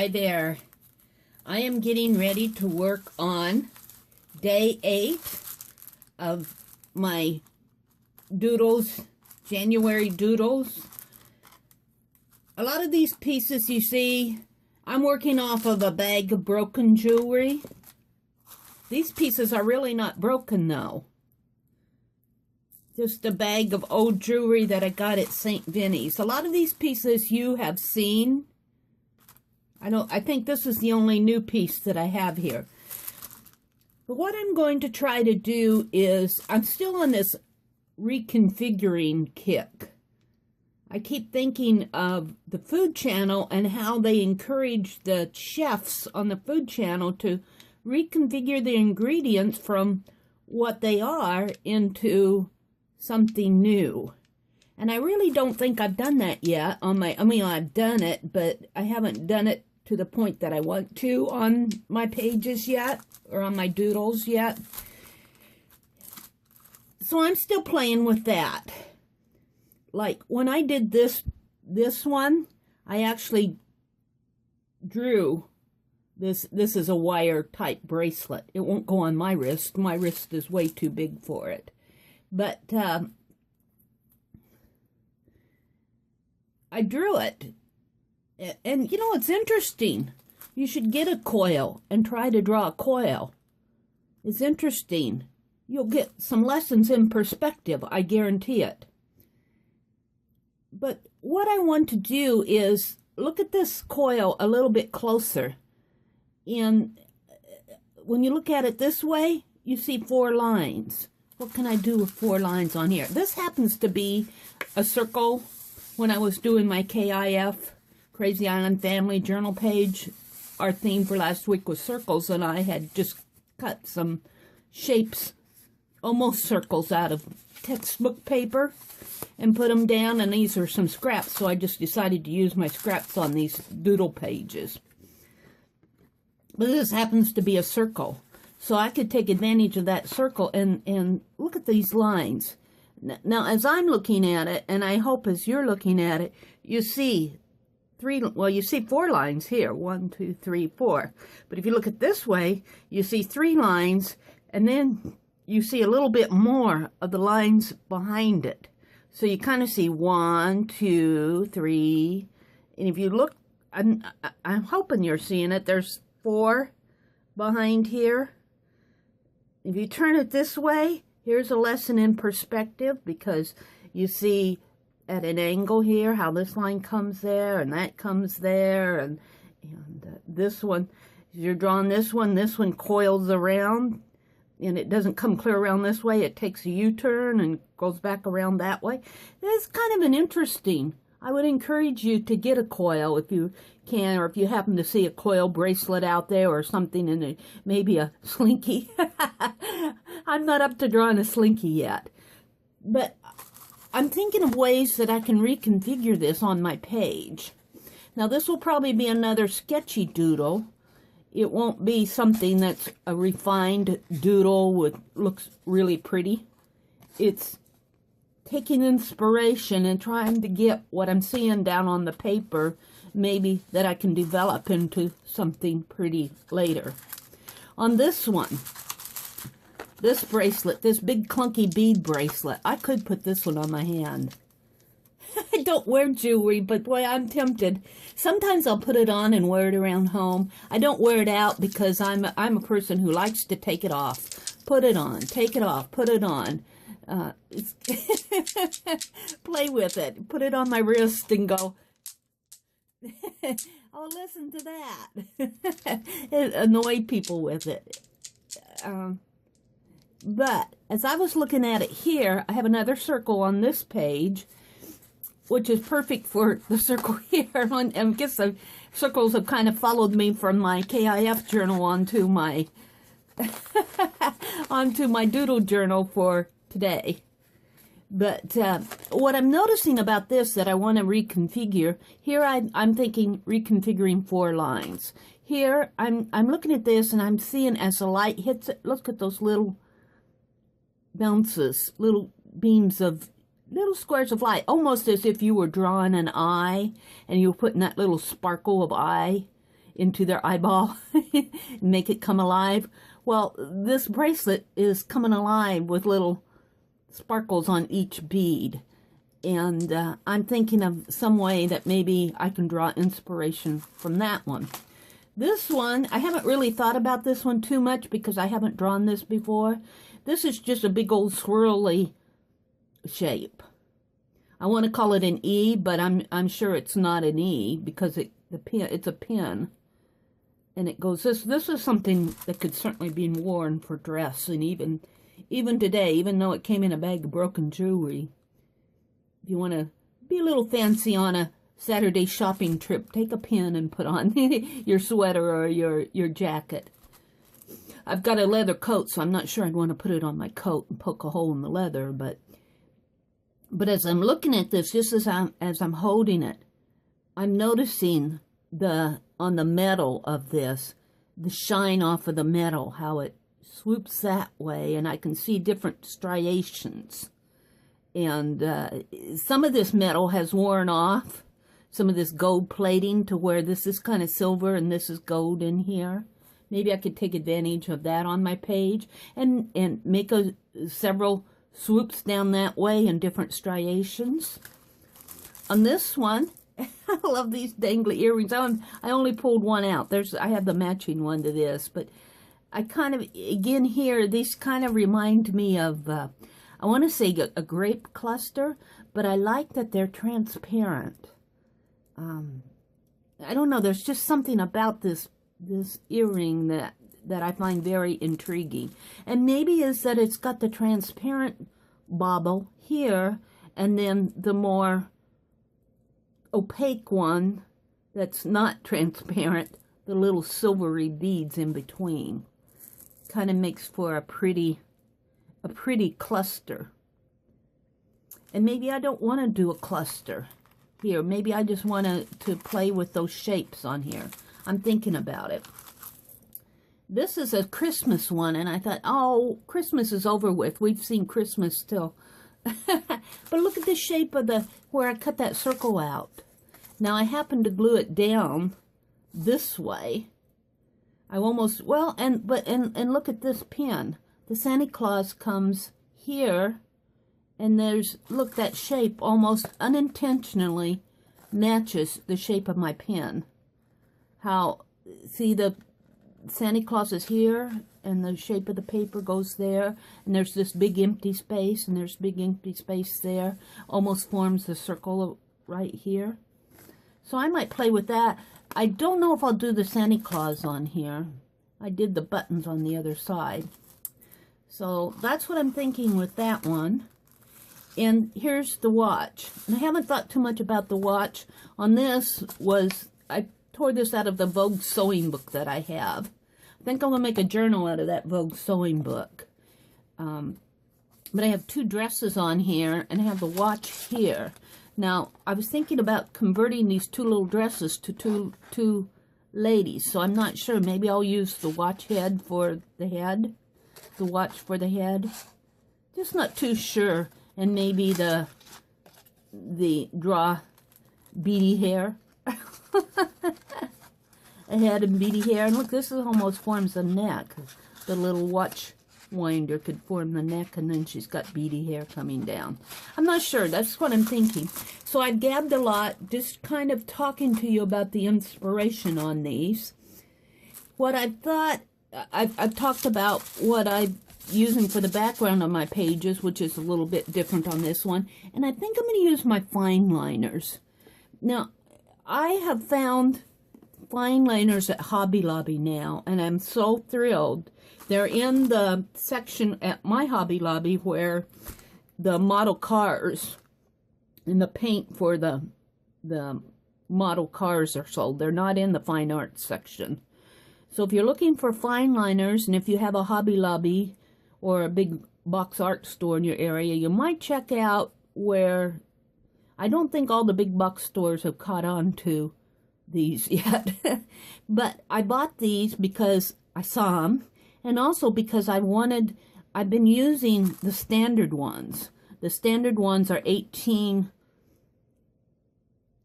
Hi there. I am getting ready to work on day 8 of my Doodles, January Doodles. A lot of these pieces you see, I'm working off of a bag of broken jewelry. These pieces are really not broken though. Just a bag of old jewelry that I got at St. Vinny's. A lot of these pieces you have seen. I think this is the only new piece that I have here. But what I'm going to try to do is, I'm still on this reconfiguring kick. I keep thinking of the Food Channel and how they encourage the chefs on the Food Channel to reconfigure the ingredients from what they are into something new. And I really don't think I've done that yet on my, I've done it, but I haven't done it to the point that I want to on my pages yet, or on my doodles yet. So I'm still playing with that. Like when I did this one, I actually drew this. This is a wire type bracelet. It won't go on my wrist. My wrist is way too big for it. But I drew it. And, you know, it's interesting. You should get a coil and try to draw a coil. It's interesting. You'll get some lessons in perspective, I guarantee it. But what I want to do is look at this coil a little bit closer. And when you look at it this way, you see 4 lines. What can I do with 4 lines on here? This happens to be a circle. When I was doing my KIF, Crazy Island Family Journal page, our theme for last week was circles, and I had just cut some shapes, almost circles, out of textbook paper and put them down, and these are some scraps, so I just decided to use my scraps on these doodle pages. But this happens to be a circle, so I could take advantage of that circle and look at these lines. Now, as I'm looking at it, and I hope as you're looking at it, you see you see 4 lines here. 1, 2, 3, 4. But if you look at this way, you see 3 lines, and then you see a little bit more of the lines behind it. So you kind of see 1, 2, 3, and if you look, I'm hoping you're seeing it, there's 4 behind here. If you turn it this way, here's a lesson in perspective, because you see at an angle here how this line comes there and that comes there, and this one, as you're drawing this one coils around, and it doesn't come clear around this way. It takes a U-turn and goes back around that way. It's kind of an interesting. I would encourage you to get a coil if you can, or if you happen to see a coil bracelet out there or something, and maybe a slinky. I'm not up to drawing a slinky yet, but I'm thinking of ways that I can reconfigure this on my page. Now, this will probably be another sketchy doodle. It won't be something that's a refined doodle with looks really pretty. It's taking inspiration and trying to get what I'm seeing down on the paper, maybe that I can develop into something pretty later. On this one, this bracelet, this big clunky bead bracelet, I could put this one on my hand. I don't wear jewelry, but boy, I'm tempted. Sometimes I'll put it on and wear it around home. I don't wear it out because I'm a person who likes to take it off. Put it on, take it off, put it on. Play with it. Put it on my wrist and go, oh, listen to that. Annoy people with it. But as I was looking at it here, I have another circle on this page, which is perfect for the circle here. And I guess the circles have kind of followed me from my KIF journal onto my onto my doodle journal for today. But what I'm noticing about this that I want to reconfigure, here I'm thinking reconfiguring 4 lines. Here I'm looking at this and I'm seeing as the light hits it, look at those little bounces, little beams of, little squares of light, almost as if you were drawing an eye and you were putting that little sparkle of eye into their eyeball, make it come alive. Well, this bracelet is coming alive with little sparkles on each bead. And I'm thinking of some way that maybe I can draw inspiration from that one. This one, I haven't really thought about this one too much because I haven't drawn this before. This is just a big old swirly shape. I want to call it an E, but I'm sure it's not an E because it's a pin. And it goes, this is something that could certainly be worn for dress, and even today, even though it came in a bag of broken jewelry. If you want to be a little fancy on a Saturday shopping trip, take a pin and put on your sweater or your jacket. I've got a leather coat, so I'm not sure I'd want to put it on my coat and poke a hole in the leather, but as I'm looking at this, just as I'm holding it, I'm noticing on the metal of this, the shine off of the metal, how it swoops that way, and I can see different striations. And some of this metal has worn off, some of this gold plating, to where this is kind of silver and this is gold in here. Maybe I could take advantage of that on my page and make several swoops down that way in different striations. On this one, I love these dangly earrings. I only pulled one out. I have the matching one to this, but I kind of, again here, these kind of remind me of, I want to say a grape cluster, but I like that they're transparent. I don't know, there's just something about this earring that I find very intriguing. And maybe is that it's got the transparent bauble here, and then the more opaque one that's not transparent, the little silvery beads in between. Kind of makes for a pretty cluster. And maybe I don't want to do a cluster here. Maybe I just want to play with those shapes on here. I'm thinking about it. This is a Christmas one, and I thought, oh, Christmas is over with. We've seen Christmas still. But look at the shape of where I cut that circle out. Now, I happened to glue it down this way. I almost, well, and look at this pin. The Santa Claus comes here, and look, that shape almost unintentionally matches the shape of my pin. How, see, the Santa Claus is here, and the shape of the paper goes there, and there's this big empty space, and there's big empty space there, almost forms a circle right here. So I might play with that. I don't know if I'll do the Santa Claus on here. I did the buttons on the other side. So that's what I'm thinking with that one. And here's the watch. And I haven't thought too much about the watch. On this I tore this out of the Vogue sewing book that I have. I think I'm going to make a journal out of that Vogue sewing book. But I have two dresses on here, and I have the watch here. Now, I was thinking about converting these two little dresses to two ladies, so I'm not sure. Maybe I'll use the watch head for the head, the watch for the head. Just not too sure. And maybe the draw beady hair. A head and beady hair. And look, this almost forms a neck. The little watch winder could form the neck, and then she's got beady hair coming down. I'm not sure. That's what I'm thinking. So I've gabbed a lot, just kind of talking to you about the inspiration on these. What I thought, I've talked about what I'm using for the background on my pages, which is a little bit different on this one. And I think I'm going to use my Fineliners. Now, I have found Fineliners at Hobby Lobby now, and I'm so thrilled. They're in the section at my Hobby Lobby where the model cars and the paint for the model cars are sold. They're not in the fine arts section. So if you're looking for Fineliners, and if you have a Hobby Lobby or a big box art store in your area, you might check out where, I don't think all the big box stores have caught on to these yet. But I bought these because I saw them, and also because I've been using the standard ones. The standard ones are 18,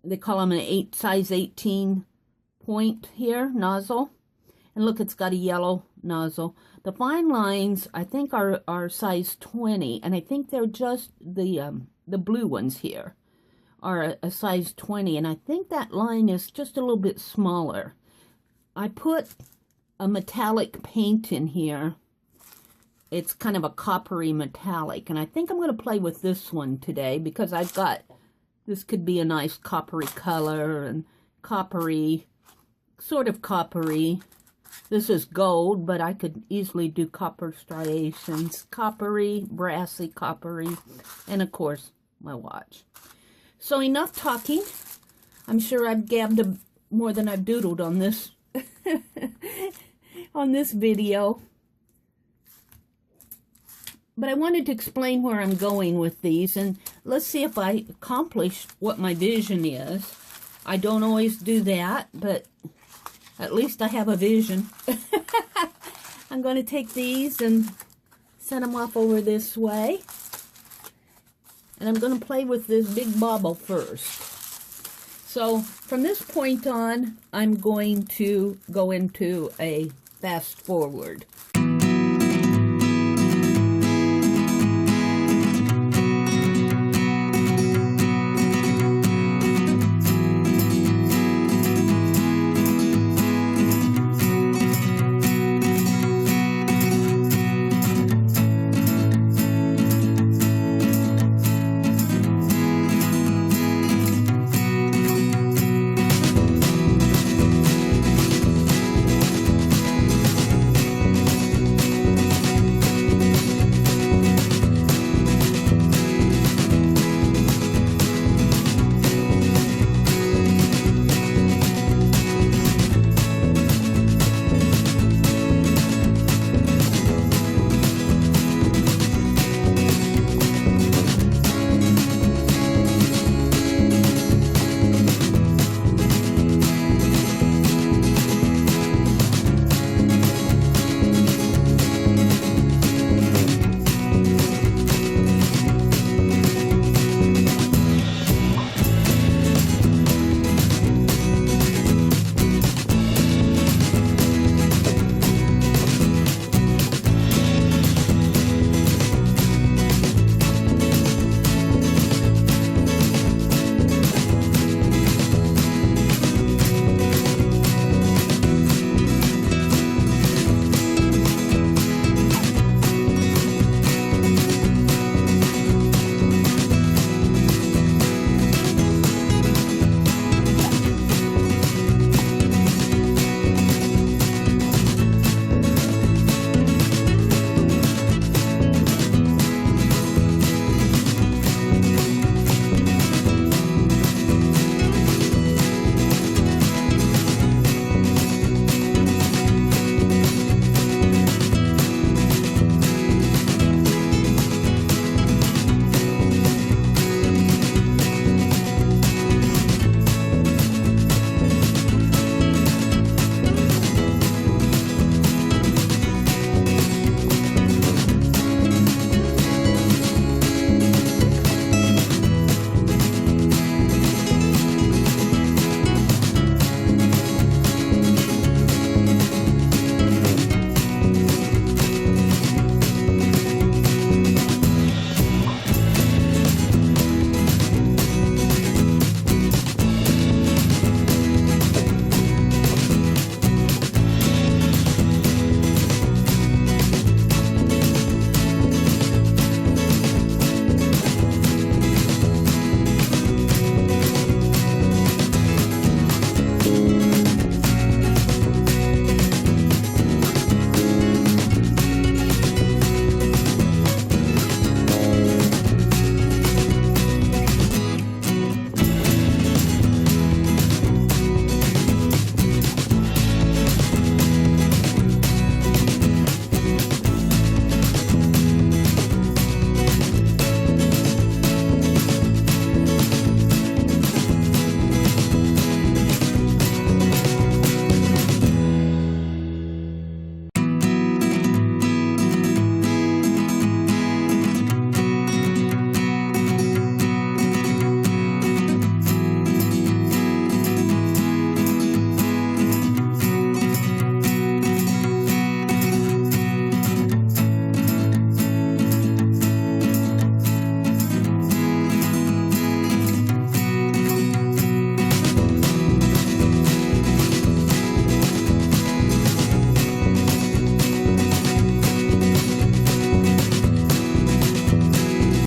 they call them an size 18 point here, nozzle. And look, it's got a yellow nozzle. The fine lines, I think, are size 20, and I think they're just the blue ones here are a size 20, and I think that line is just a little bit smaller. I put a metallic paint in here. It's kind of a coppery metallic, and I think I'm going to play with this one today because I've got, this could be a nice coppery color and coppery, sort of coppery. This is gold, but I could easily do copper striations, coppery, brassy, coppery, and of course, my watch. So enough talking. I'm sure I've gabbed more than I've doodled on this on this video. But I wanted to explain where I'm going with these, and let's see if I accomplish what my vision is. I don't always do that, but at least I have a vision. I'm going to take these and set them off over this way. And I'm going to play with this big bauble first. So from this point on, I'm going to go into a fast forward.